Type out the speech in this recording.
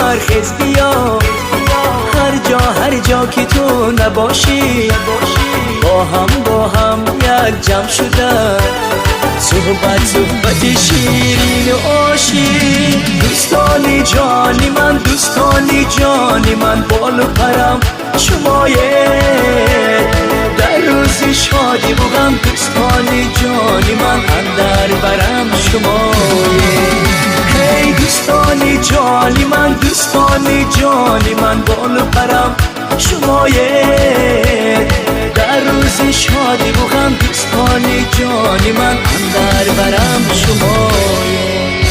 برخیز بیا، هر جا که تو نباشی با هم یک جمع شدن، صحبت شیرین و عاشق. دوستانی جانی من بال و پرم شمایه، در روز شادی و غم دوستانی جانی من اندر برم شمایه. هی دوستانی جانی من بال و پرم شمایه، در روز شادی و غم دوستانی جانی من اندر برم شمایه.